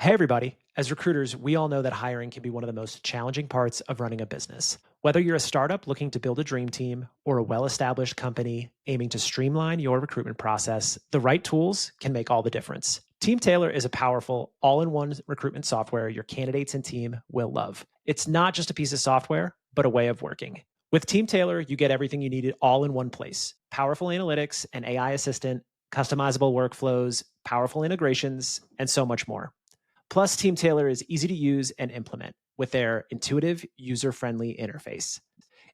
Hey, everybody. As recruiters, we all know that hiring can be one of the most challenging parts of running a business. Whether you're a startup looking to build a dream team or a well established company aiming to streamline your recruitment process, the right tools can make all the difference. Teamtailor is a powerful, all in one recruitment software your candidates and team will love. It's not just a piece of software, but a way of working. With Teamtailor, you get everything you need all in one place: powerful analytics, an AI assistant, customizable workflows, powerful integrations, and so much more. Plus, Teamtailor is easy to use and implement with their intuitive, user-friendly interface.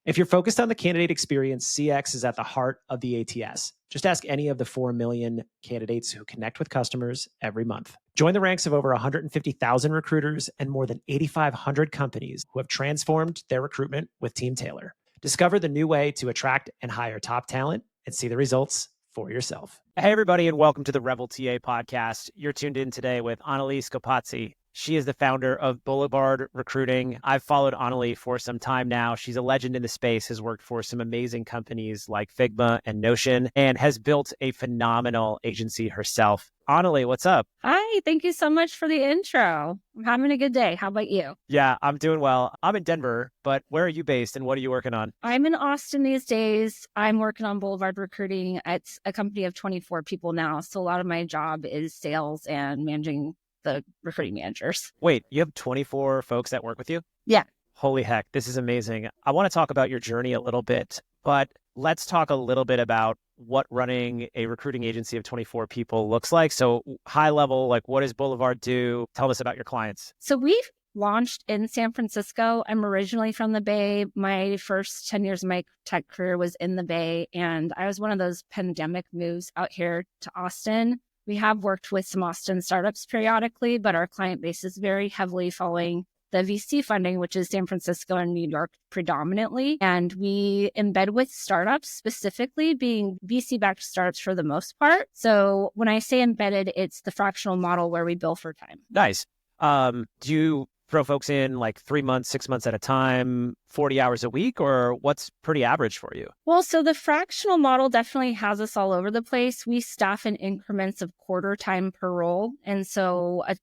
If you're focused on the candidate experience, CX is at the heart of the ATS. Just ask any of the 4 million candidates who connect with customers every month. Join the ranks of over 150,000 recruiters and more than 8,500 companies who have transformed their recruitment with Teamtailor. Discover the new way to attract and hire top talent and see the results for yourself. Hey, everybody, and welcome to the Rebel TA podcast. You're tuned in today with Anneli Scopazzi. She is the founder of Boulevard Recruiting. I've followed Anneli for some time now. She's a legend in the space, has worked for some amazing companies like Figma and Notion, and has built a phenomenal agency herself. Anneli, what's up? Hi, thank you so much for the intro. I'm having a good day. How about you? Yeah, I'm doing well. I'm in Denver, but where are you based and what are you working on? I'm in Austin these days. I'm working on Boulevard Recruiting. It's a company of 24 people now. So a lot of my job is sales and managing the recruiting managers. Wait, you have 24 folks that work with you? Yeah. Holy heck, this is amazing. I want to talk about your journey a little bit, but let's talk a little bit about what running a recruiting agency of 24 people looks like. So high level, like what does Boulevard do? Tell us about your clients. So we've launched in San Francisco. I'm originally from the Bay. My first 10 years of my tech career was in the Bay, and I was one of those pandemic moves out here to Austin. We have worked with some Austin startups periodically, but our client base is very heavily following the VC funding, which is San Francisco and New York predominantly. And we embed with startups, specifically being VC-backed startups for the most part. So when I say embedded, it's the fractional model where we bill for time. Nice. Do you throw folks in like 3 months, 6 months at a time, 40 hours a week, or what's pretty average for you? Well, so the fractional model definitely has us all over the place. We staff in increments of quarter time per role. And so a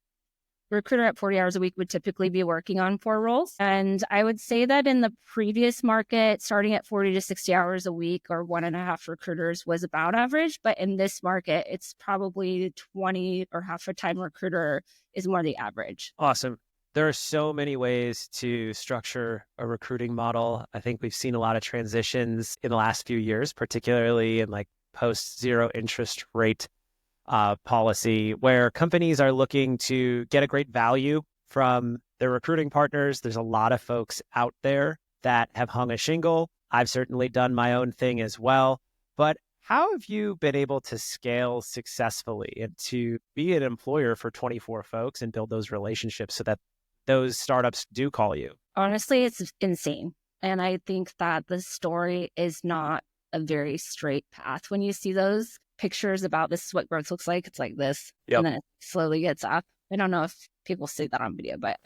recruiter at 40 hours a week would typically be working on 4 roles. And I would say that in the previous market, starting at 40 to 60 hours a week or 1.5 recruiters was about average. But in this market, it's probably 20 or half a time recruiter is more the average. Awesome. There are so many ways to structure a recruiting model. I think we've seen a lot of transitions in the last few years, particularly in like post zero interest rate policy, where companies are looking to get a great value from their recruiting partners. There's a lot of folks out there that have hung a shingle. I've certainly done my own thing as well. But how have you been able to scale successfully and to be an employer for 24 folks and build those relationships so that those startups do call you? Honestly, it's insane. And I think that the story is not a very straight path. When you see those pictures about this is what growth looks like, it's like this, and then it slowly gets up. I don't know if people see that on video, but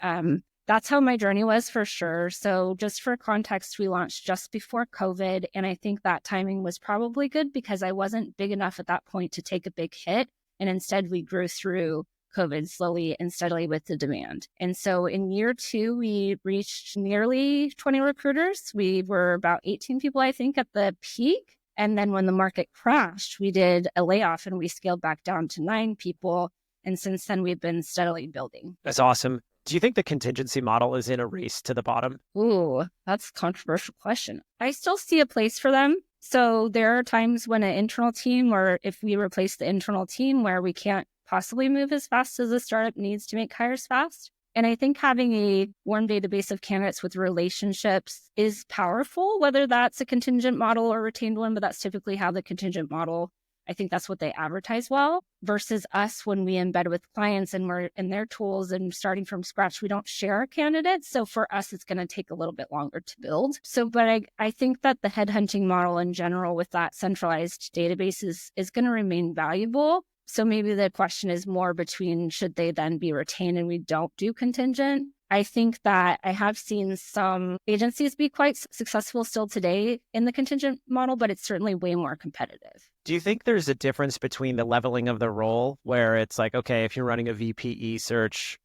that's how my journey was for sure. So just for context, we launched just before COVID. And I think that timing was probably good because I wasn't big enough at that point to take a big hit. And instead we grew through COVID slowly and steadily with the demand. And so in year 2, we reached nearly 20 recruiters. We were about 18 people, I think, at the peak. And then when the market crashed, we did a layoff and we scaled back down to 9 people. And since then, we've been steadily building. That's awesome. Do you think the contingency model is in a race to the bottom? Ooh, that's a controversial question. I still see a place for them. So there are times when an internal team, or if we replace the internal team where we can't possibly move as fast as a startup needs to make hires fast. And I think having a warm database of candidates with relationships is powerful, whether that's a contingent model or retained one, but that's typically how the contingent model, I think that's what they advertise well, versus us when we embed with clients and we're in their tools and starting from scratch, we don't share our candidates. So for us, it's going to take a little bit longer to build. So, but I think that the headhunting model in general with that centralized database is going to remain valuable. So maybe the question is more between should they then be retained and we don't do contingent? I think that I have seen some agencies be quite successful still today in the contingent model, but it's certainly way more competitive. Do you think there's a difference between the leveling of the role where it's like, okay, if you're running a VPE search,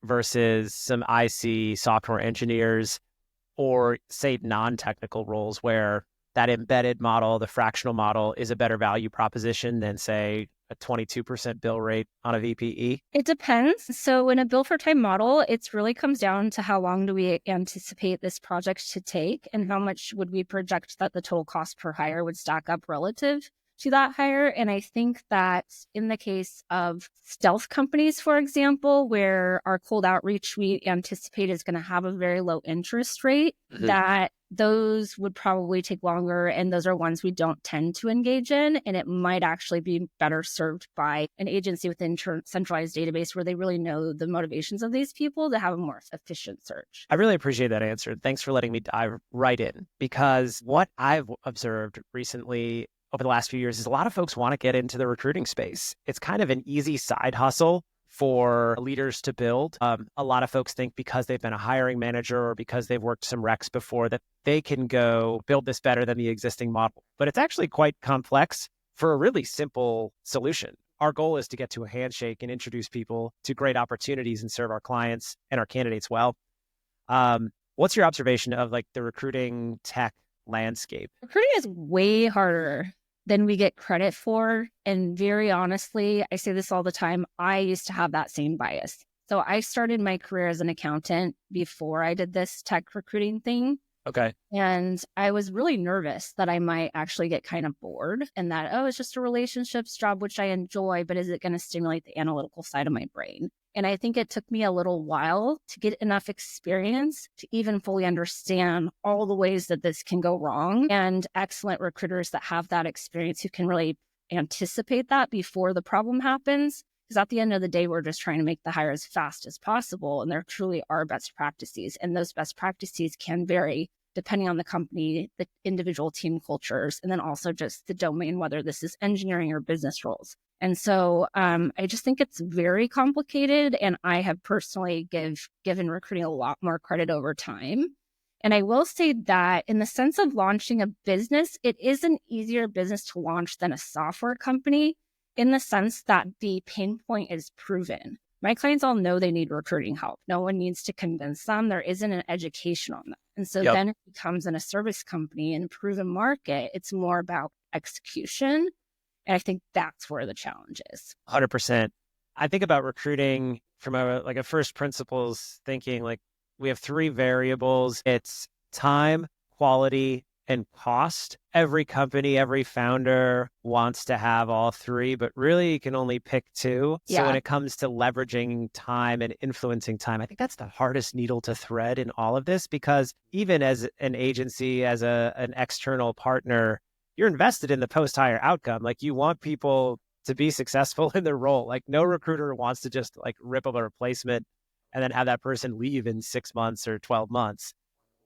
versus some IC software engineers, or say non-technical roles where that embedded model, the fractional model, is a better value proposition than, say, a 22% bill rate on a VPE? It depends. So in a bill for time model, it really comes down to how long do we anticipate this project to take and how much would we project that the total cost per hire would stack up relative to that hire. And I think that in the case of stealth companies, for example, where our cold outreach we anticipate is going to have a very low interest rate, that those would probably take longer. And those are ones we don't tend to engage in. And it might actually be better served by an agency within centralized database where they really know the motivations of these people to have a more efficient search. I really appreciate that answer. Thanks for letting me dive right in, because what I've observed recently over the last few years is a lot of folks want to get into the recruiting space. It's kind of an easy side hustle for leaders to build. A lot of folks think because they've been a hiring manager or because they've worked some recs before that they can go build this better than the existing model. But it's actually quite complex for a really simple solution. Our goal is to get to a handshake and introduce people to great opportunities and serve our clients and our candidates well. What's your observation of like the recruiting tech landscape? Recruiting is way harder than we get credit for. And very honestly, I say this all the time, I used to have that same bias. So I started my career as an accountant before I did this tech recruiting thing. Okay. And I was really nervous that I might actually get kind of bored and that, oh, it's just a relationships job, which I enjoy, but is it going to stimulate the analytical side of my brain? And I think it took me a little while to get enough experience to even fully understand all the ways that this can go wrong, and excellent recruiters that have that experience who can really anticipate that before the problem happens. Because at the end of the day, we're just trying to make the hire as fast as possible. And there truly are best practices. And those best practices can vary depending on the company, the individual team cultures, and then also just the domain, whether this is engineering or business roles. And so I just think it's very complicated. And I have personally given recruiting a lot more credit over time. And I will say that in the sense of launching a business, it is an easier business to launch than a software company in the sense that the pain point is proven. My clients all know they need recruiting help. No one needs to convince them. There isn't an education on that. And so then it becomes in a service company and a proven market. It's more about execution. And I think that's where the challenge is. 100%. I think about recruiting from a first principles thinking, like we have three variables. It's time, quality, and cost. Every company, every founder wants to have all three, but really you can only pick two. Yeah. So when it comes to leveraging time and influencing time, I think that's the hardest needle to thread in all of this, because even as an agency, as an external partner, you're invested in the post-hire outcome. Like you want people to be successful in their role. Like no recruiter wants to just like rip up a replacement and then have that person leave in 6 months or 12 months.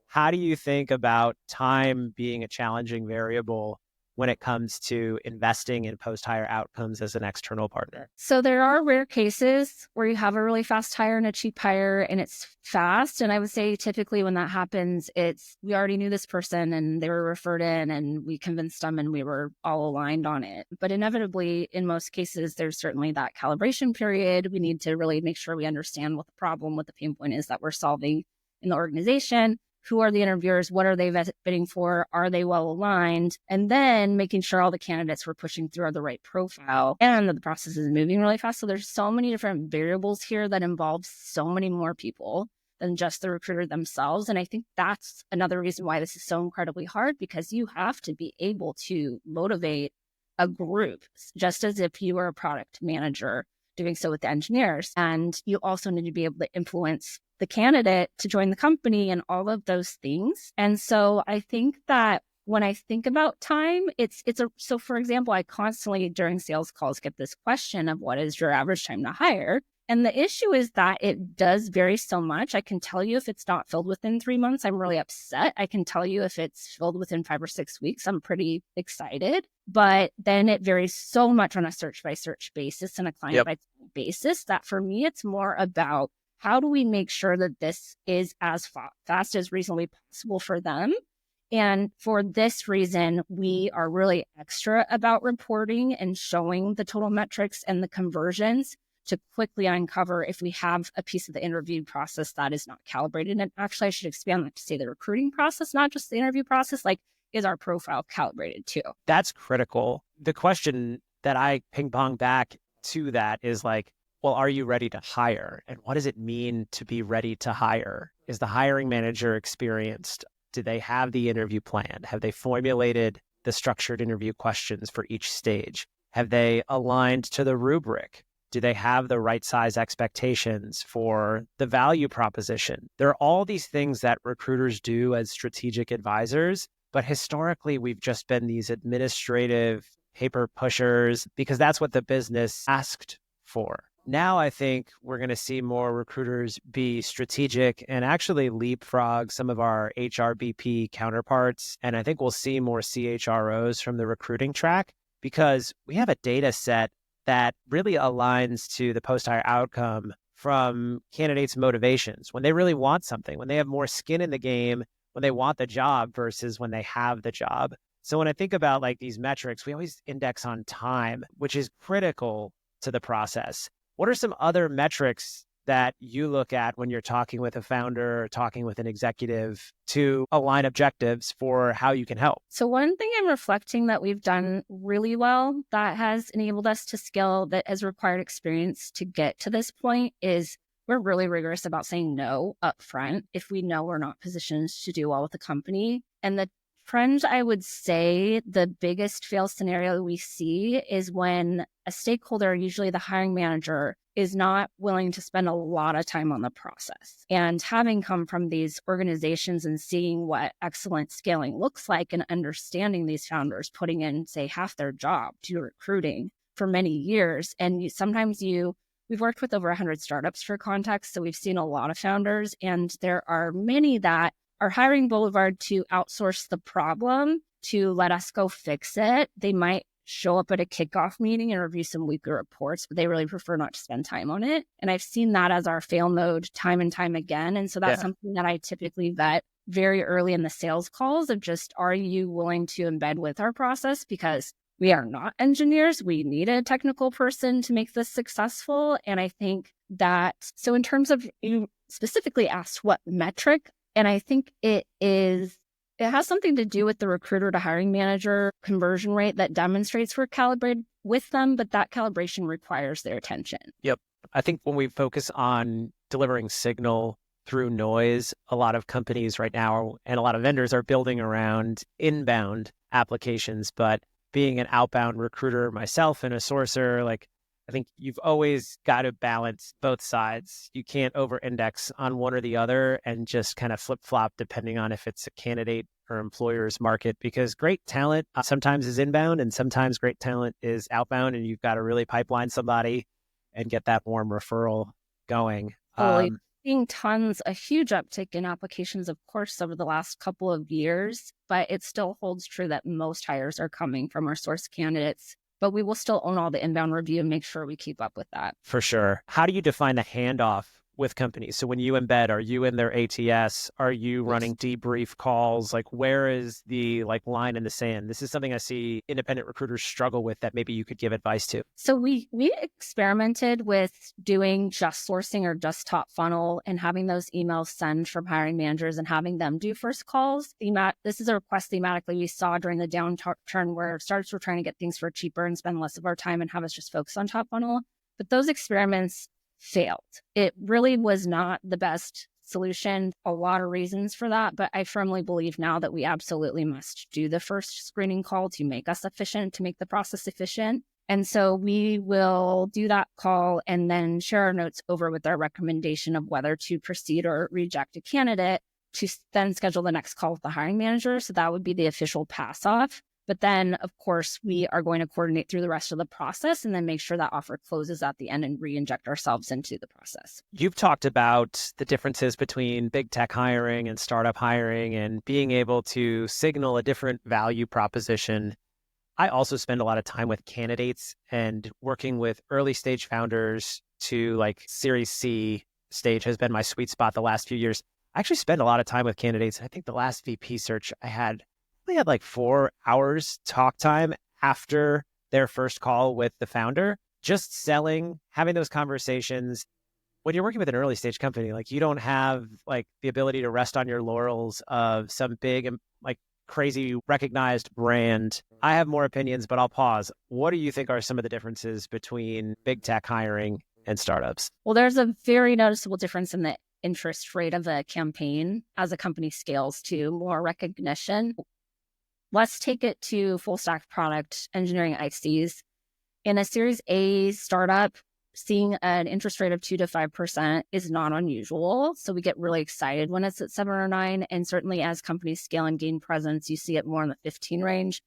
How do you think about time being a challenging variable when it comes to investing in post-hire outcomes as an external partner? So there are rare cases where you have a really fast hire and a cheap hire and it's fast. And I would say typically when that happens, it's we already knew this person and they were referred in and we convinced them and we were all aligned on it. But inevitably, in most cases, there's certainly that calibration period. We need to really make sure we understand what the problem, what the pain point is that we're solving in the organization. Who are the interviewers? What are they bidding for? Are they well aligned? And then making sure all the candidates we're pushing through are the right profile and that the process is moving really fast. So there's so many different variables here that involve so many more people than just the recruiter themselves. And I think that's another reason why this is so incredibly hard, because you have to be able to motivate a group, just as if you were a product manager doing so with the engineers. And you also need to be able to influence the candidate to join the company and all of those things. And so I think that when I think about time, so for example, I constantly during sales calls get this question of what is your average time to hire? And the issue is that it does vary so much. I can tell you if it's not filled within 3 months, I'm really upset. I can tell you if it's filled within 5 or 6 weeks, I'm pretty excited. But then it varies so much on a search by search basis and a client by basis that for me, it's more about how do we make sure that this is as fast as reasonably possible for them? And for this reason, we are really extra about reporting and showing the total metrics and the conversions to quickly uncover if we have a piece of the interview process that is not calibrated. And actually, I should expand that to say the recruiting process, not just the interview process, like, is our profile calibrated too? That's critical. The question that I ping pong back to that is like, well, are you ready to hire? And what does it mean to be ready to hire? Is the hiring manager experienced? Do they have the interview planned? Have they formulated the structured interview questions for each stage? Have they aligned to the rubric? Do they have the right size expectations for the value proposition? There are all these things that recruiters do as strategic advisors, but historically we've just been these administrative paper pushers because that's what the business asked for. Now I think we're going to see more recruiters be strategic and actually leapfrog some of our HRBP counterparts. And I think we'll see more CHROs from the recruiting track because we have a data set that really aligns to the post-hire outcome from candidates' motivations when they really want something, when they have more skin in the game, when they want the job versus when they have the job. So when I think about like these metrics, we always index on time, which is critical to the process. What are some other metrics that you look at when you're talking with a founder or talking with an executive to align objectives for how you can help? So one thing I'm reflecting that we've done really well that has enabled us to scale, that has required experience to get to this point, is we're really rigorous about saying no up front if we know we're not positioned to do well with the company. And the trend, I would say, the biggest fail scenario we see is when a stakeholder, usually the hiring manager, is not willing to spend a lot of time on the process. And having come from these organizations and seeing what excellent scaling looks like and understanding these founders putting in, say, half their job to recruiting for many years. And we've worked with over 100 startups for context. So we've seen a lot of founders, and there are many that are hiring Boulevard to outsource the problem to let us go fix it. They might show up at a kickoff meeting and review some weekly reports, but they really prefer not to spend time on it. And I've seen that as our fail mode time and time again. And so that's something that I typically vet very early in the sales calls of just, are you willing to embed with our process? Because we are not engineers. We need a technical person to make this successful. And I think that, so in terms of, you specifically asked what metric, and I think it has something to do with the recruiter to hiring manager conversion rate that demonstrates we're calibrated with them, but that calibration requires their attention. Yep. I think when we focus on delivering signal through noise, a lot of companies right now and a lot of vendors are building around inbound applications, but being an outbound recruiter myself and a sourcer, like, I think you've always got to balance both sides. You can't over-index on one or the other and just kind of flip-flop depending on if it's a candidate or employer's market, because great talent sometimes is inbound and sometimes great talent is outbound, and you've got to really pipeline somebody and get that warm referral going. Seeing a huge uptick in applications, of course, over the last couple of years, but it still holds true that most hires are coming from our source candidates. But we will still own all the inbound review and make sure we keep up with that. For sure. How do you define the handoff with companies? So when you embed, are you in their ATS? Are you running debrief calls? Like, where is the line in the sand? This is something I see independent recruiters struggle with that maybe you could give advice to. So we experimented with doing just sourcing or just top funnel and having those emails sent from hiring managers and having them do first calls. This is a request thematically we saw during the downturn where startups were trying to get things for cheaper and spend less of our time and have us just focus on top funnel. But those experiments failed. It really was not the best solution. A lot of reasons for that, but I firmly believe now that we absolutely must do the first screening call to make us efficient, to make the process efficient. And so we will do that call and then share our notes over with our recommendation of whether to proceed or reject a candidate, to then schedule the next call with the hiring manager. So that would be the official pass off. But then, of course, we are going to coordinate through the rest of the process and then make sure that offer closes at the end and re-inject ourselves into the process. You've talked about the differences between big tech hiring and startup hiring and being able to signal a different value proposition. I also spend a lot of time with candidates and working with early stage founders to Series C stage has been my sweet spot the last few years. I actually spend a lot of time with candidates. I think the last VP search I had 4 hours talk time after their first call with the founder. just selling, having those conversations. When you're working with an early stage company, like you don't have like the ability to rest on your laurels of some big and like crazy recognized brand. I have more opinions, but I'll pause. What do you think are some of the differences between big tech hiring and startups? Well, there's a very noticeable difference in the interest rate of a campaign as a company scales to more recognition. Let's take it to full stack product engineering ICs. In a Series A startup, seeing an interest rate of 2 to 5% is not unusual. So we get really excited when it's at 7 or 9. And certainly as companies scale and gain presence, you see it more in the 15 range.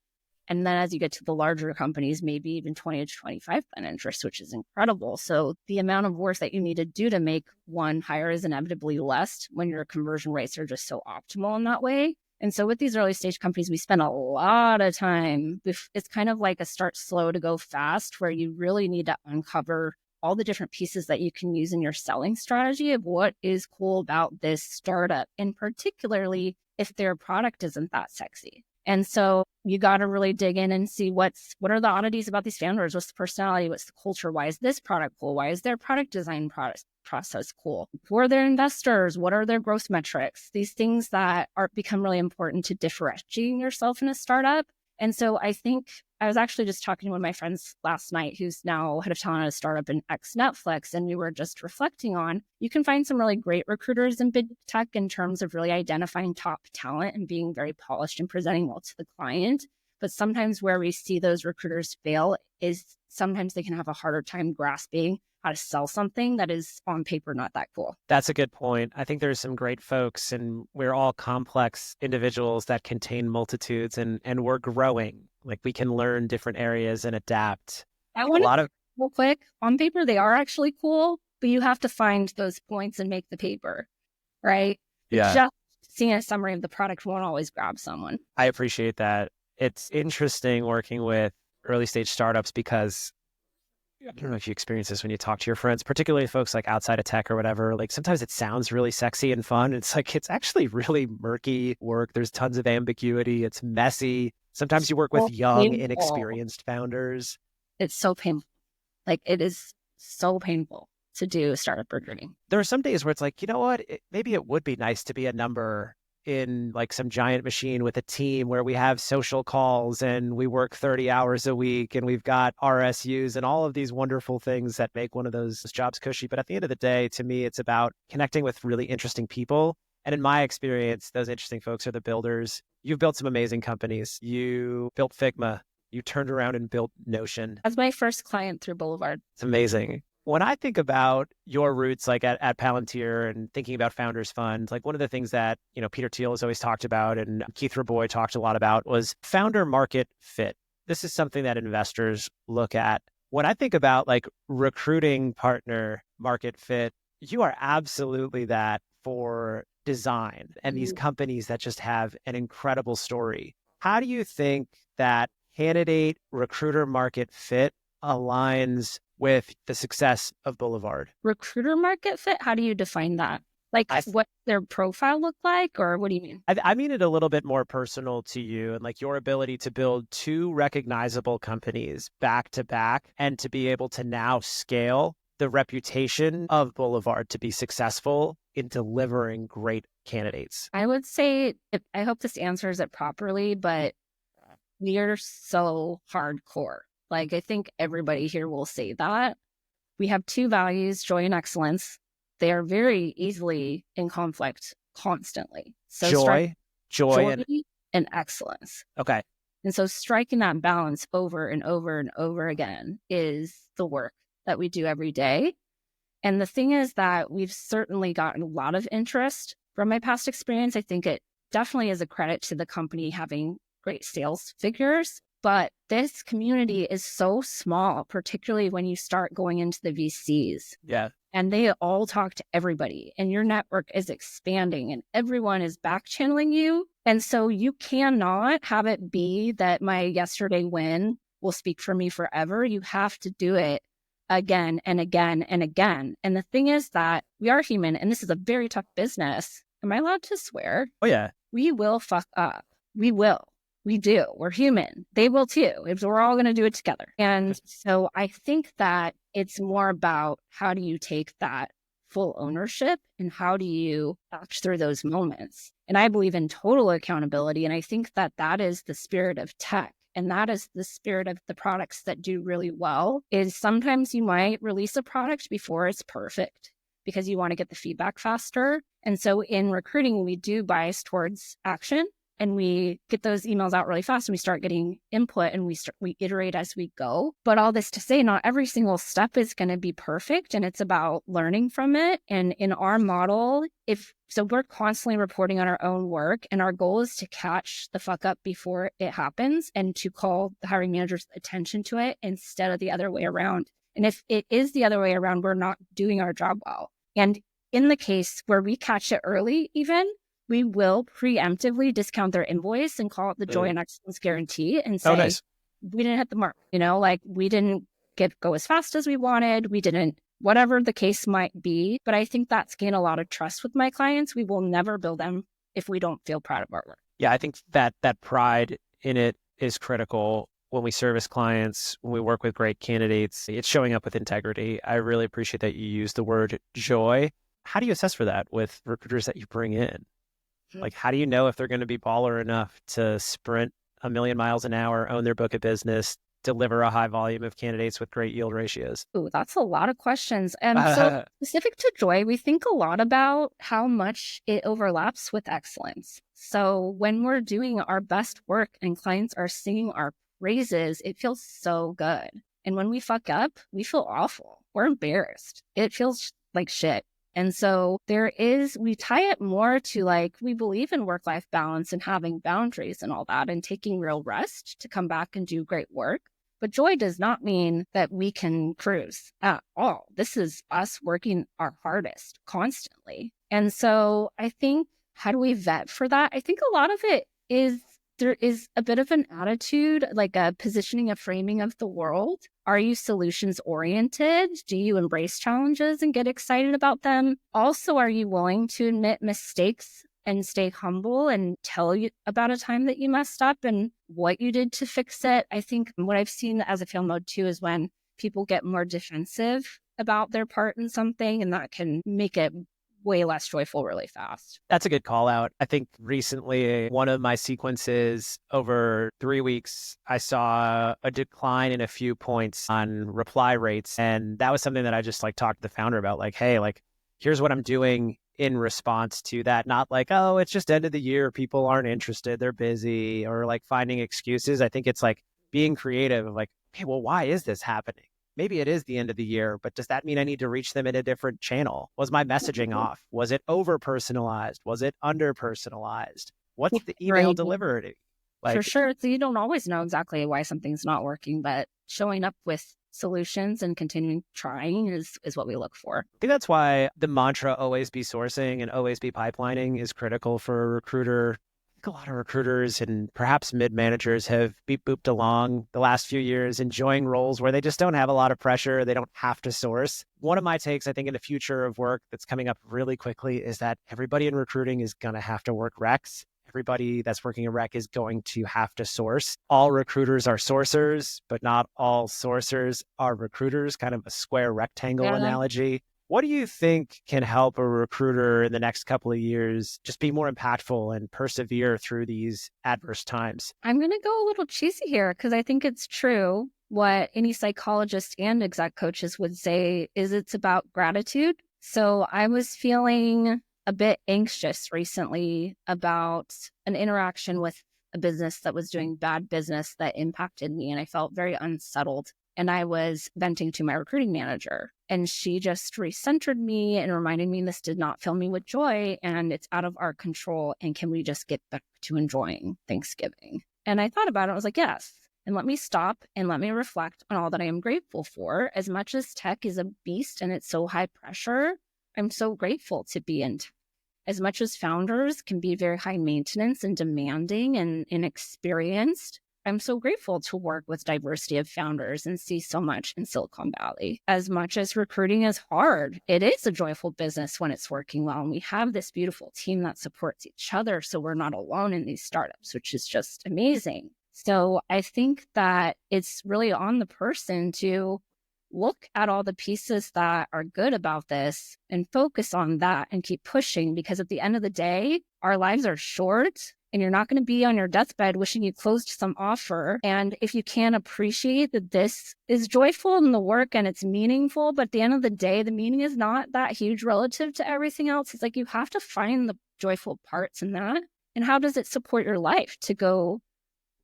And then as you get to the larger companies, maybe even 20 to 25% interest, which is incredible. So the amount of work that you need to do to make one hire is inevitably less when your conversion rates are just so optimal in that way. And so with these early stage companies, we spend a lot of time. It's kind of like a start slow to go fast, where you really need to uncover all the different pieces that you can use in your selling strategy of what is cool about this startup, and particularly if their product isn't that sexy. And so you got to really dig in and see what are the oddities about these founders? What's the personality? What's the culture? Why is this product cool? Why is their product design process cool? Who are their investors? What are their growth metrics? These things that become really important to differentiating yourself in a startup. And so I think I was actually just talking to one of my friends last night who's now head of talent at a startup in ex-Netflix, and we were just reflecting on, you can find some really great recruiters in big tech in terms of really identifying top talent and being very polished and presenting well to the client. But sometimes where we see those recruiters fail is sometimes they can have a harder time grasping how to sell something that is on paper not that cool. That's a good point. I think there's some great folks, and we're all complex individuals that contain multitudes, and we're growing. Like we can learn different areas and adapt. I want to real quick, on paper, they are actually cool, but you have to find those points and make the paper, right? Yeah. Just seeing a summary of the product won't always grab someone. I appreciate that. It's interesting working with early stage startups because I don't know if you experience this when you talk to your friends, particularly folks like outside of tech or whatever. Like sometimes it sounds really sexy and fun. It's like, it's actually really murky work. There's tons of ambiguity. It's messy. Sometimes you work with young, inexperienced founders. It's so painful. Like it is so painful to do startup recruiting. There are some days where it's like, you know what? Maybe it would be nice to be a number in like some giant machine with a team where we have social calls and we work 30 hours a week and we've got RSUs and all of these wonderful things that make one of those jobs cushy. But at the end of the day, to me, it's about connecting with really interesting people. And in my experience, those interesting folks are the builders. You've built some amazing companies. You built Figma. You turned around and built Notion. As my first client through Boulevard. It's amazing. When I think about your roots, like at Palantir and thinking about Founders Fund, like one of the things that, Peter Thiel has always talked about and Keith Raboy talked a lot about was founder market fit. This is something that investors look at. When I think about like recruiting partner market fit, you are absolutely that for design and these companies that just have an incredible story. How do you think that candidate recruiter market fit aligns with the success of Boulevard? Recruiter market fit? How do you define that? Like what their profile look like, or what do you mean? I mean it a little bit more personal to you and like your ability to build two recognizable companies back to back and to be able to now scale the reputation of Boulevard to be successful in delivering great candidates. I would say, I hope this answers it properly, but we are so hardcore. Like, I think everybody here will say that. We have two values, joy and excellence. They are very easily in conflict constantly. So joy and excellence. Okay. And so striking that balance over and over and over again is the work that we do every day. And the thing is that we've certainly gotten a lot of interest from my past experience. I think it definitely is a credit to the company having great sales figures. But this community is so small, particularly when you start going into the VCs. Yeah. And they all talk to everybody and your network is expanding and everyone is back channeling you. And so you cannot have it be that my yesterday win will speak for me forever. You have to do it again and again and again. And the thing is that we are human and this is a very tough business. Am I allowed to swear? Oh, yeah. We will fuck up. We will. We do. We're human. They will too. We're all going to do it together. And so I think that it's more about how do you take that full ownership and how do you patch through those moments? And I believe in total accountability. And I think that that is the spirit of tech. And that is the spirit of the products that do really well, is sometimes you might release a product before it's perfect because you want to get the feedback faster. And so in recruiting, we do bias towards action. And we get those emails out really fast and we start getting input and we iterate as we go. But all this to say, not every single step is going to be perfect. And it's about learning from it. And in our model, so we're constantly reporting on our own work. And our goal is to catch the fuck up before it happens and to call the hiring manager's attention to it instead of the other way around. And if it is the other way around, we're not doing our job well. And in the case where we catch it early, even, we will preemptively discount their invoice and call it the joy and excellence guarantee and say, nice. We didn't hit the mark, like we didn't go as fast as we wanted. We didn't, whatever the case might be. But I think that's gained a lot of trust with my clients. We will never bill them if we don't feel proud of our work. Yeah, I think that pride in it is critical when we service clients, when we work with great candidates. It's showing up with integrity. I really appreciate that you use the word joy. How do you assess for that with recruiters that you bring in? Like, how do you know if they're going to be baller enough to sprint 1,000,000 miles an hour, own their book of business, deliver a high volume of candidates with great yield ratios? Ooh, that's a lot of questions. So specific to joy, we think a lot about how much it overlaps with excellence. So when we're doing our best work and clients are singing our praises, it feels so good. And when we fuck up, we feel awful. We're embarrassed. It feels like shit. And so we tie it more to we believe in work-life balance and having boundaries and all that and taking real rest to come back and do great work. But joy does not mean that we can cruise at all. This is us working our hardest constantly. And so I think, how do we vet for that? I think a lot of it is there is a bit of an attitude, like a positioning, a framing of the world. Are you solutions oriented? Do you embrace challenges and get excited about them? Also, are you willing to admit mistakes and stay humble and tell you about a time that you messed up and what you did to fix it? I think what I've seen as a fail mode too is when people get more defensive about their part in something, and that can make it way less joyful really fast. That's a good call out. I think recently, one of my sequences over 3 weeks, I saw a decline in a few points on reply rates. And that was something that I just talked to the founder about, hey, here's what I'm doing in response to that. Not oh, it's just end of the year. People aren't interested. They're busy, or finding excuses. I think it's being creative of hey, well, why is this happening? Maybe it is the end of the year, but does that mean I need to reach them in a different channel? Was my messaging off? Was it over personalized? Was it under personalized? What's the email delivery? For sure. So you don't always know exactly why something's not working, but showing up with solutions and continuing trying is what we look for. I think that's why the mantra always be sourcing and always be pipelining is critical for a recruiter. A lot of recruiters and perhaps mid-managers have beep booped along the last few years, enjoying roles where they just don't have a lot of pressure. They don't have to source. One of my takes, I think, in the future of work that's coming up really quickly is that everybody in recruiting is going to have to work recs. Everybody that's working a rec is going to have to source. All recruiters are sourcers, but not all sourcers are recruiters, kind of a square rectangle analogy. What do you think can help a recruiter in the next couple of years just be more impactful and persevere through these adverse times? I'm going to go a little cheesy here because I think it's true. What any psychologist and exec coaches would say is it's about gratitude. So I was feeling a bit anxious recently about an interaction with a business that was doing bad business that impacted me. And I felt very unsettled. And I was venting to my recruiting manager, and she just recentered me and reminded me this did not fill me with joy and it's out of our control. And can we just get back to enjoying Thanksgiving? And I thought about it. I was like, yes. And let me stop and let me reflect on all that I am grateful for. As much as tech is a beast and it's so high pressure, I'm so grateful to be in tech. As much as founders can be very high maintenance and demanding and inexperienced, I'm so grateful to work with diversity of founders and see so much in Silicon Valley. As much as recruiting is hard, it is a joyful business when it's working well. And we have this beautiful team that supports each other. So we're not alone in these startups, which is just amazing. So I think that it's really on the person to look at all the pieces that are good about this and focus on that and keep pushing, because at the end of the day, our lives are short. And you're not going to be on your deathbed wishing you closed some offer. And if you can't appreciate that this is joyful in the work and it's meaningful, but at the end of the day, the meaning is not that huge relative to everything else. It's like you have to find the joyful parts in that. And how does it support your life to go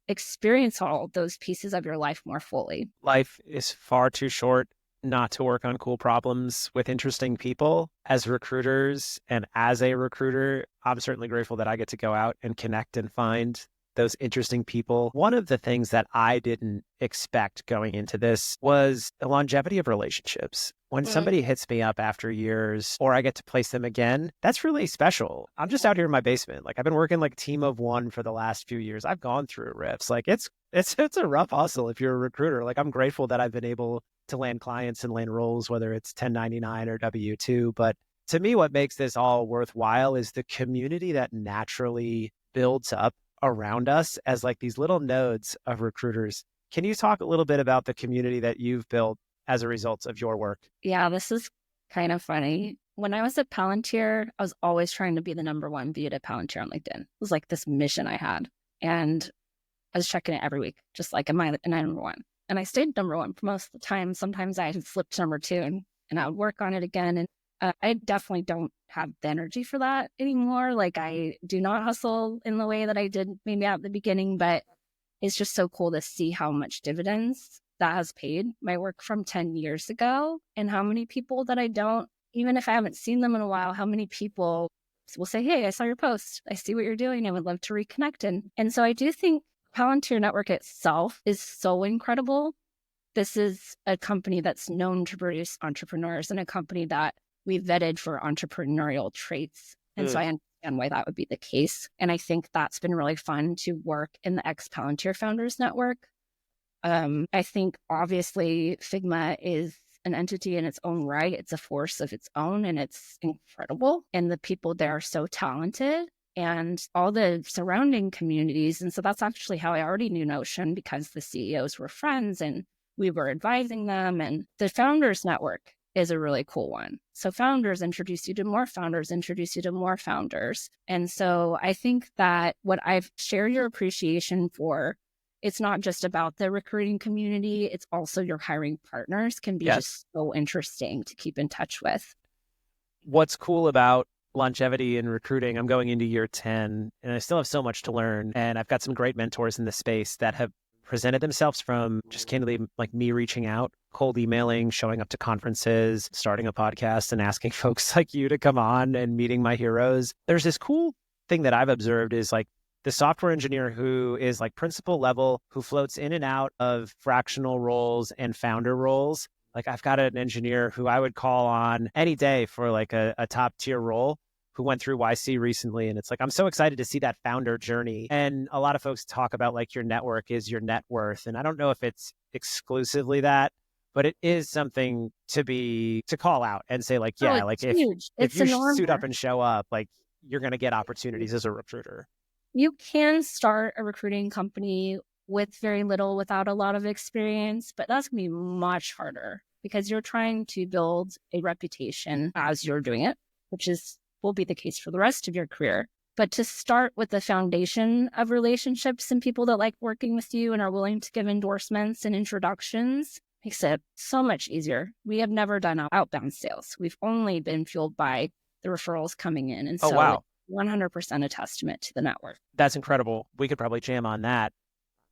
experience all those pieces of your life more fully? Life is far too short not to work on cool problems with interesting people. As recruiters and as a recruiter, I'm certainly grateful that I get to go out and connect and find those interesting people. One of the things that I didn't expect going into this was the longevity of relationships. When somebody hits me up after years or I get to place them again, that's really special. I'm just out here in my basement. Like I've been working like team of one for the last few years. I've gone through riffs. Like it's a rough hustle if you're a recruiter. Like I'm grateful that I've been able to land clients and land roles, whether it's 1099 or W-2. But to me, what makes this all worthwhile is the community that naturally builds up around us as like these little nodes of recruiters. Can you talk a little bit about the community that you've built as a result of your work? Yeah, this is kind of funny. When I was at Palantir, I was always trying to be the number one viewed at Palantir on LinkedIn. It was like this mission I had. And I was checking it every week, just like, am I number one? And I stayed number one for most of the time. Sometimes I had slipped to number two and I would work on it again. And I definitely don't have the energy for that anymore. Like I do not hustle in the way that I did maybe at the beginning, but it's just so cool to see how much dividends that has paid my work from 10 years ago, and how many people that I don't, even if I haven't seen them in a while, how many people will say, hey, I saw your post. I see what you're doing. I would love to reconnect. And so I do think Palantir Network itself is so incredible. This is a company that's known to produce entrepreneurs and a company that we vetted for entrepreneurial traits. And so I understand why that would be the case. And I think that's been really fun to work in the ex-Palantir Founders Network. I think obviously Figma is an entity in its own right. It's a force of its own and it's incredible. And the people there are so talented and all the surrounding communities. And so that's actually how I already knew Notion, because the CEOs were friends and we were advising them. And the Founders Network is a really cool one. So founders introduce you to more founders, introduce you to more founders. And so I think that what I've shared your appreciation for, it's not just about the recruiting community, it's also your hiring partners can be just so interesting to keep in touch with. What's cool about longevity in recruiting, I'm going into year 10 and I still have so much to learn. And I've got some great mentors in the space that have presented themselves from just candidly like me reaching out, cold emailing, showing up to conferences, starting a podcast and asking folks like you to come on and meeting my heroes. There's this cool thing that I've observed is like the software engineer who is like principal level, who floats in and out of fractional roles and founder roles. Like I've got an engineer who I would call on any day for like a top tier role, who went through YC recently. And it's like, I'm so excited to see that founder journey. And a lot of folks talk about like your network is your net worth. And I don't know if it's exclusively that, but it is something to call out and say like, yeah, like if you suit up and show up, like you're going to get opportunities as a recruiter. You can start a recruiting company with very little, without a lot of experience, but that's going to be much harder because you're trying to build a reputation as you're doing it, which will be the case for the rest of your career. But to start with the foundation of relationships and people that like working with you and are willing to give endorsements and introductions makes it so much easier. We have never done outbound sales. We've only been fueled by the referrals coming in. And so 100% a testament to the network. That's incredible. We could probably jam on that.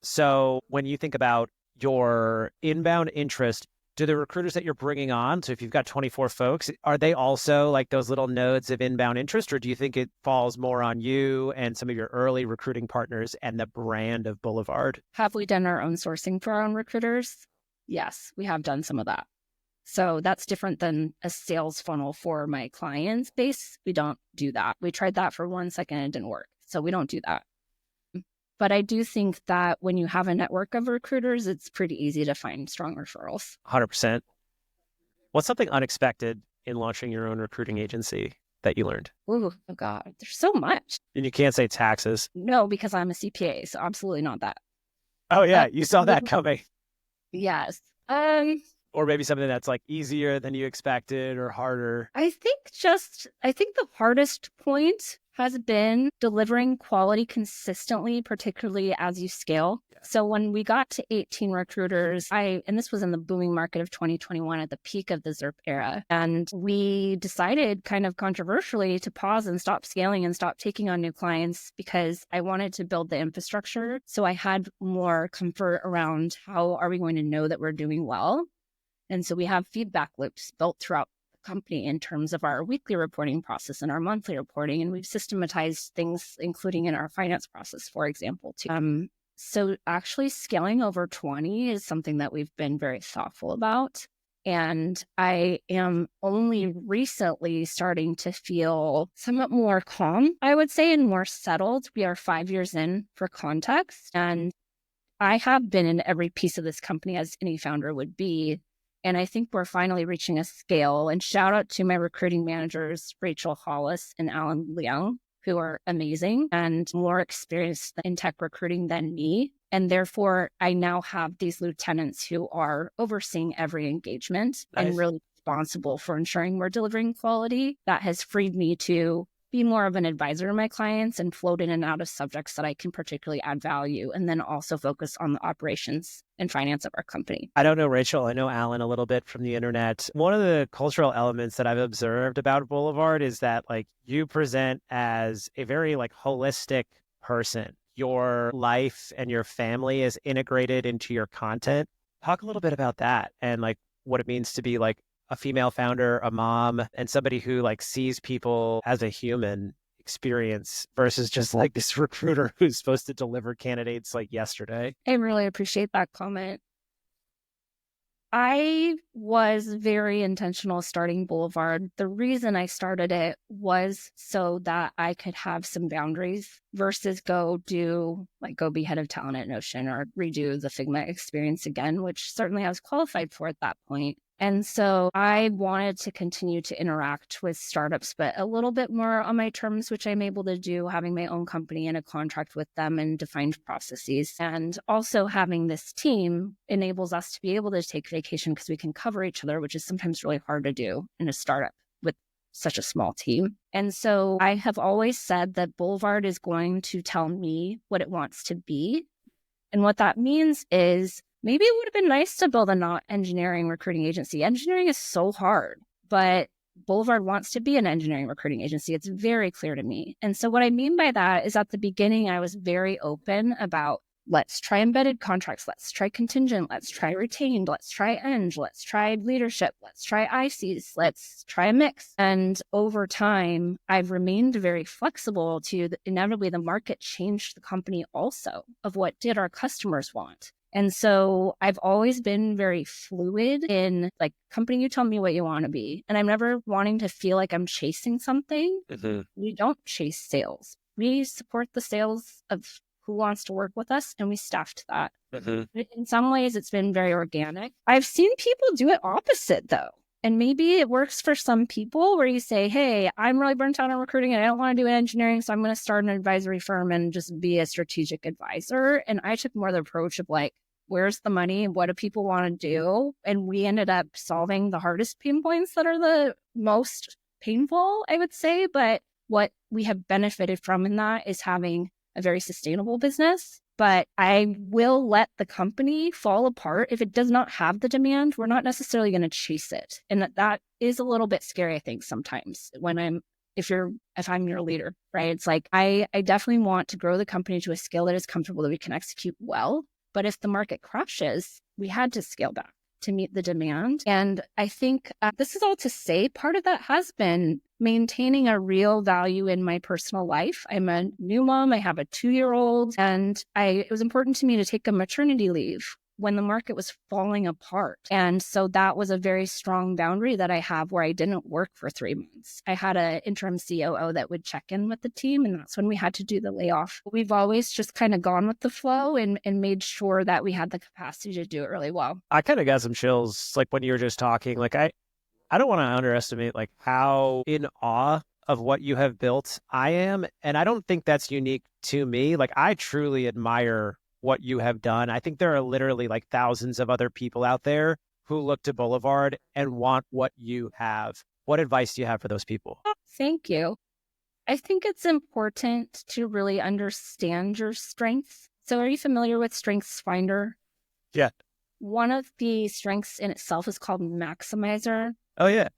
So when you think about your inbound interest, do the recruiters that you're bringing on, so if you've got 24 folks, are they also like those little nodes of inbound interest, or do you think it falls more on you and some of your early recruiting partners and the brand of Boulevard? Have we done our own sourcing for our own recruiters? Yes, we have done some of that. So that's different than a sales funnel for my clients base. We don't do that. We tried that for 1 second and it didn't work. So we don't do that. But I do think that when you have a network of recruiters, it's pretty easy to find strong referrals. 100%. What's something unexpected in launching your own recruiting agency that you learned? Ooh, oh God, there's so much. And you can't say taxes. No, because I'm a CPA, so absolutely not that. Oh yeah, you saw that coming. Yes. Or maybe something that's like easier than you expected or harder. I think the hardest point has been delivering quality consistently, particularly as you scale. Yeah. So when we got to 18 recruiters, and this was in the booming market of 2021 at the peak of the ZERP era. And we decided kind of controversially to pause and stop scaling and stop taking on new clients because I wanted to build the infrastructure. So I had more comfort around how are we going to know that we're doing well. And so we have feedback loops built throughout the company in terms of our weekly reporting process and our monthly reporting. And we've systematized things, including in our finance process, for example, too. So actually scaling over 20 is something that we've been very thoughtful about. And I am only recently starting to feel somewhat more calm, I would say, and more settled. We are 5 years in for context. And I have been in every piece of this company as any founder would be. And I think we're finally reaching a scale. And shout out to my recruiting managers, Rachel Hollis and Alan Leung, who are amazing and more experienced in tech recruiting than me. And therefore, I now have these lieutenants who are overseeing every engagement and really responsible for ensuring we're delivering quality. That has freed me to be more of an advisor to my clients and float in and out of subjects that I can particularly add value, and then also focus on the operations and finance of our company. I don't know Rachel, I know Alan a little bit from the internet. One of the cultural elements that I've observed about Boulevard is that like you present as a very like holistic person. Your life and your family is integrated into your content. Talk a little bit about that and like what it means to be like a female founder, a mom, and somebody who like sees people as a human experience versus just like this recruiter who's supposed to deliver candidates like yesterday. I really appreciate that comment. I was very intentional starting Boulevard. The reason I started it was so that I could have some boundaries versus go be head of talent at Notion or redo the Figma experience again, which certainly I was qualified for at that point. And so I wanted to continue to interact with startups, but a little bit more on my terms, which I'm able to do having my own company and a contract with them and defined processes. And also having this team enables us to be able to take vacation because we can cover each other, which is sometimes really hard to do in a startup with such a small team. And so I have always said that Boulevard is going to tell me what it wants to be. And what that means is maybe it would have been nice to build a not engineering recruiting agency. Engineering is so hard, but Boulevard wants to be an engineering recruiting agency. It's very clear to me. And so what I mean by that is at the beginning, I was very open about let's try embedded contracts. Let's try contingent. Let's try retained. Let's try eng. Let's try leadership. Let's try ICs. Let's try a mix. And over time, I've remained very flexible to inevitably the market changed the company also of what did our customers want. And so I've always been very fluid in like company, you tell me what you want to be. And I'm never wanting to feel like I'm chasing something. Mm-hmm. We don't chase sales. We support the sales of who wants to work with us and we staffed that. Mm-hmm. In some ways, it's been very organic. I've seen people do it opposite though. And maybe it works for some people where you say, hey, I'm really burnt out on recruiting and I don't want to do engineering. So I'm going to start an advisory firm and just be a strategic advisor. And I took more the approach of like, where's the money? What do people want to do? And we ended up solving the hardest pain points that are the most painful, I would say. But what we have benefited from in that is having a very sustainable business. But I will let the company fall apart. If it does not have the demand, we're not necessarily going to chase it. And that is a little bit scary, I think, sometimes if I'm your leader, right? It's like, I definitely want to grow the company to a scale that is comfortable that we can execute well. But if the market crashes, we had to scale back to meet the demand. And I think this is all to say part of that has been maintaining a real value in my personal life. I'm a new mom. I have a 2-year-old, and it was important to me to take a maternity leave when the market was falling apart. And so that was a very strong boundary that I have where I didn't work for 3 months. I had an interim COO that would check in with the team, and that's when we had to do the layoff. We've always just kind of gone with the flow and made sure that we had the capacity to do it really well. I kind of got some chills, like when you were just talking, like I don't want to underestimate like how in awe of what you have built I am. And I don't think that's unique to me. Like I truly admire what you have done. I think there are literally like thousands of other people out there who look to Boulevard and want what you have. What advice do you have for those people? Thank you. I think it's important to really understand your strengths. So are you familiar with Strengths Finder? Yeah. One of the strengths in itself is called Maximizer. Oh, yeah.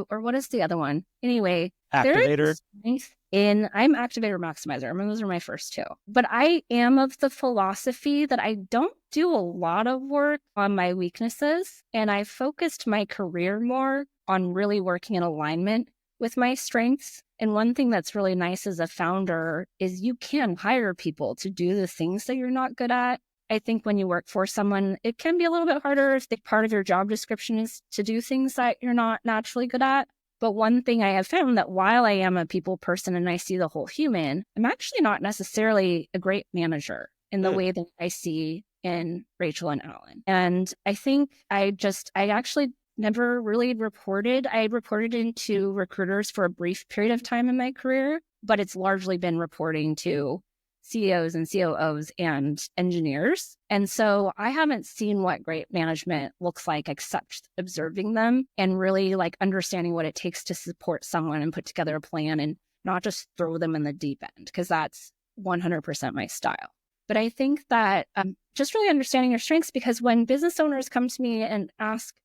Or what is the other one? Anyway, Activator. I'm Activator, Maximizer. I mean, those are my first two. But I am of the philosophy that I don't do a lot of work on my weaknesses. And I focused my career more on really working in alignment with my strengths. And one thing that's really nice as a founder is you can hire people to do the things that you're not good at. I think when you work for someone, it can be a little bit harder if the part of your job description is to do things that you're not naturally good at. But one thing I have found that while I am a people person and I see the whole human, I'm actually not necessarily a great manager in the way that I see in Rachel and Alan. And I think I actually never really reported. I reported into recruiters for a brief period of time in my career, but it's largely been reporting to CEOs and COOs and engineers. And so I haven't seen what great management looks like except observing them and really like understanding what it takes to support someone and put together a plan and not just throw them in the deep end, because that's 100% my style. But I think that just really understanding your strengths, because when business owners come to me and ask,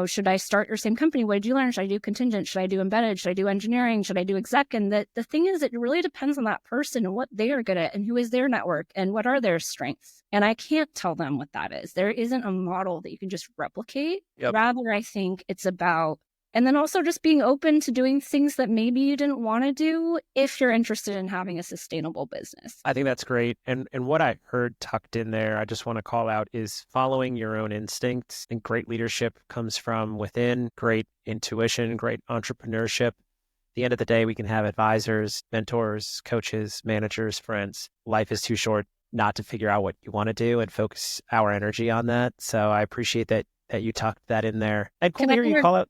should I start your same company? What did you learn? Should I do contingent? Should I do embedded? Should I do engineering? Should I do exec? And the thing is, it really depends on that person and what they are good at and who is their network and what are their strengths. And I can't tell them what that is. There isn't a model that you can just replicate. Yep. Rather, I think it's about, and then also just being open to doing things that maybe you didn't want to do if you're interested in having a sustainable business. I think that's great. And what I heard tucked in there, I just want to call out, is following your own instincts. And great leadership comes from within, great intuition, great entrepreneurship. At the end of the day, we can have advisors, mentors, coaches, managers, friends. Life is too short not to figure out what you want to do and focus our energy on that. So I appreciate that you tucked that in there. And cool to hear you call out.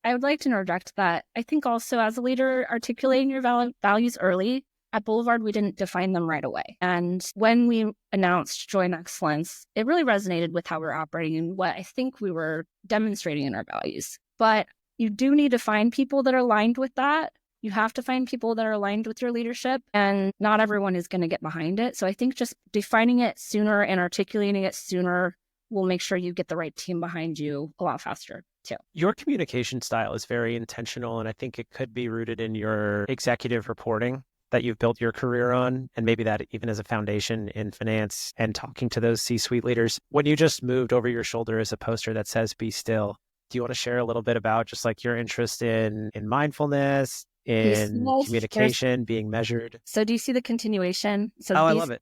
I would like to interject that I think also as a leader, articulating your values early. At Boulevard, we didn't define them right away. And when we announced Join Excellence, it really resonated with how we're operating and what I think we were demonstrating in our values. But you do need to find people that are aligned with that. You have to find people that are aligned with your leadership, and not everyone is going to get behind it. So I think just defining it sooner and articulating it sooner will make sure you get the right team behind you a lot faster too. Your communication style is very intentional, and I think it could be rooted in your executive reporting that you've built your career on, and maybe that even as a foundation in finance and talking to those C-suite leaders. When you just moved over your shoulder as a poster that says, "Be still," do you want to share a little bit about just like your interest in mindfulness, in communication, being measured? So do you see the continuation? So I love it.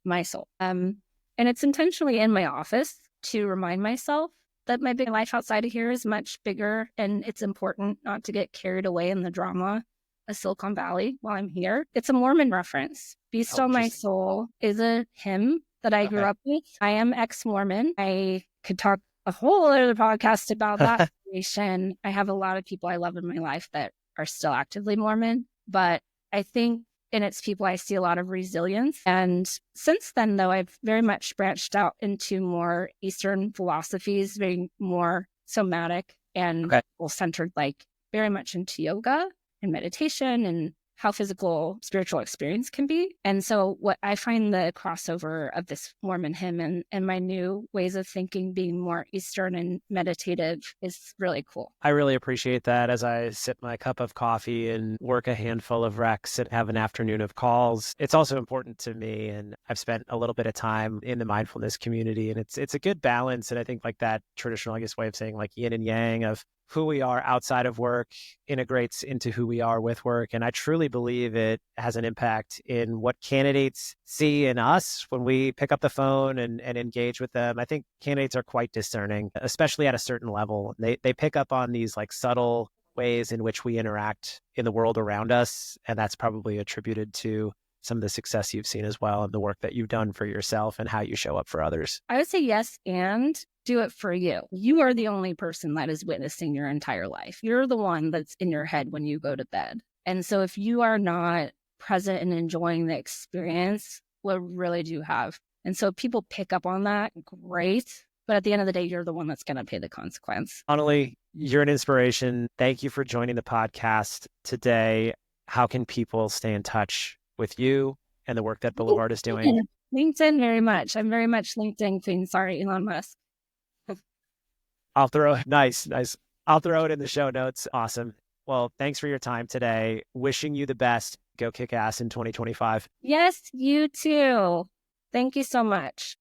My soul. And it's intentionally in my office to remind myself that my big life outside of here is much bigger, and it's important not to get carried away in the drama of Silicon Valley while I'm here. It's a Mormon reference. Be Still My Soul is a hymn that I grew up with. I am ex-Mormon. I could talk a whole other podcast about that situation. I have a lot of people I love in my life that are still actively Mormon, but I think in its people, I see a lot of resilience. And since then, though, I've very much branched out into more Eastern philosophies, very more somatic and centered, like very much into yoga and meditation and how physical spiritual experience can be. And so what I find the crossover of this Mormon hymn and my new ways of thinking being more Eastern and meditative is really cool. I really appreciate that as I sip my cup of coffee and work a handful of recs and have an afternoon of calls. It's also important to me, and I've spent a little bit of time in the mindfulness community, and it's a good balance. And I think like that traditional, I guess, way of saying like yin and yang of who we are outside of work integrates into who we are with work. And I truly believe it has an impact in what candidates see in us when we pick up the phone and engage with them. I think candidates are quite discerning, especially at a certain level. They pick up on these like subtle ways in which we interact in the world around us. And that's probably attributed to some of the success you've seen as well and the work that you've done for yourself and how you show up for others. I would say yes, and do it for you. You are the only person that is witnessing your entire life. You're the one that's in your head when you go to bed. And so if you are not present and enjoying the experience, what really do you have? And so people pick up on that, great. But at the end of the day, you're the one that's going to pay the consequence. Anneli, you're an inspiration. Thank you for joining the podcast today. How can people stay in touch with you and the work that Boulevard is doing? LinkedIn, very much. I'm very much LinkedIn queen. Sorry, Elon Musk. I'll throw it. Nice. I'll throw it in the show notes. Awesome. Well, thanks for your time today. Wishing you the best. Go kick ass in 2025. Yes, you too. Thank you so much.